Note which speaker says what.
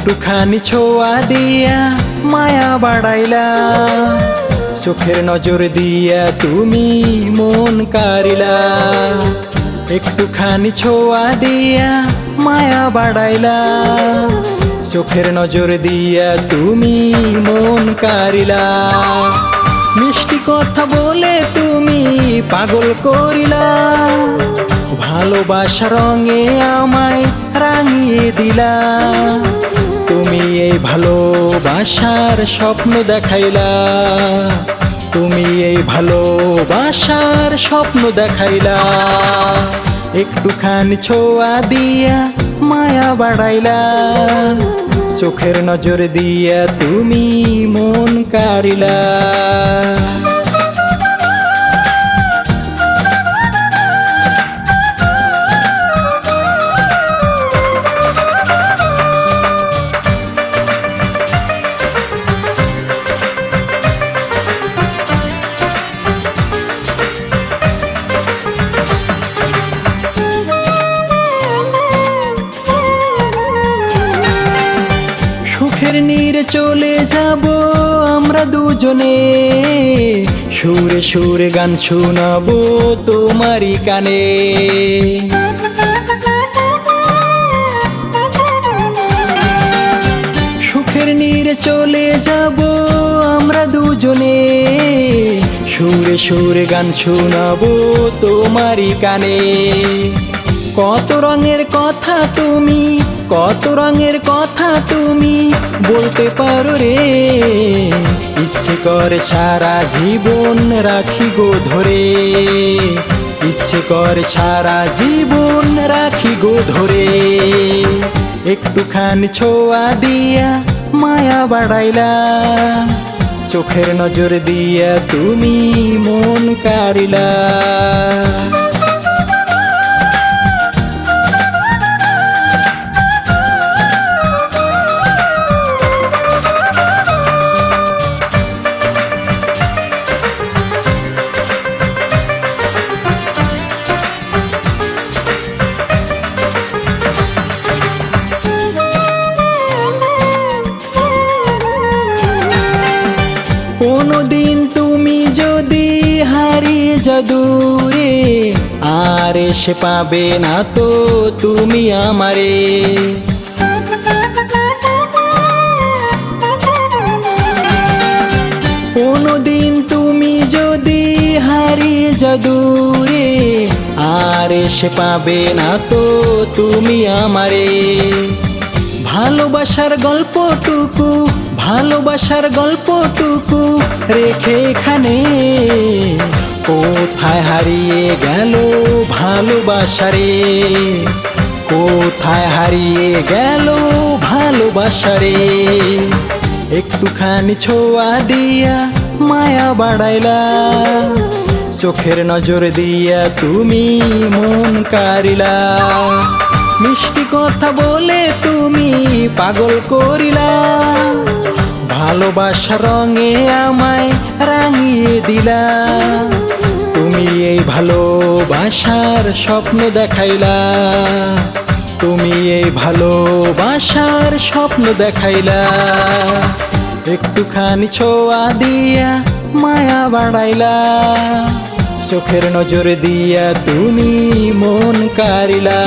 Speaker 1: একটুখানি ছোঁয়া দিয়া মায়া বাড়াইলা, চোখের নজর দিয়া তুমি মন কারিলা। একটুখানি ছোঁয়া দিয়া মায়া বাড়াইলা, চোখের নজর দিয়া তুমি মন কারিলা। মিষ্টি কথা বলে তুমি পাগল করিলা, ভালোবাসা রঙে আমায় রাঙিয়ে দিলা। তুমি এই ভালোবাসার স্বপ্ন দেখাইলা, তুমি এই ভালোবাসার স্বপ্ন দেখাইলা। একটুখানি ছোঁয়া দিয়া মায়া বাড়াইলা, চোখের নজর দিয়া তুমি মন কারিলা। সুখের নীরে চলে যাব আমরা দুজনে, সুরে সুরে গান শোনাবো তোমারই কানে। সুখের নীরে চলে যাব আমরা দুজনে, সুরে সুরে গান শোনাবো তোমারই কানে। কত রঙের কথা তুমি, কত রঙের কথা তুমি বলতে পারো রে, ইচ্ছে করে সারা জীবন রাখি গো ধরে। ইচ্ছে করে সারা জীবন রাখি গো ধরে। একটুখানি ছোঁয়া দিয়া মায়া বাড়াইলা, চোখের নজর দিয়া তুমি মন কারিলা। কোনদিন তুমি যদি হারিয়ে যাও দূরে, আর এসে পাবে না তো তুমি আমারে। কোনদিন তুমি যদি হারিয়ে যাও দূরে, আর এসে পাবে না তো তুমি আমারে। ভালোবাসার গল্পটুকু, ভালোবাসার গল্পটুকু রেখে এখানে, কোথায় হারিয়ে গেল ভালোবাসারে, কোথায় হারিয়ে গেল ভালোবাসারে। একটুখানি ছোঁয়া দিয়া মায়া বাড়াইলা, চোখের নজর দিয়া তুমি মন কারিলা। মিষ্টি কথা বলে তুমি পাগল করিলা, ভালোবাসা রঙে আমায় রাঙিয়ে দিলা। তুমি এই ভালোবাসার স্বপ্ন দেখাইলা, তুমি এই ভালোবাসার স্বপ্ন দেখাইলা। একটুখানি ছোঁয়া দিয়া মায়া বাড়াইলা, চোখের নজর দিয়া তুমি মন কারিলা।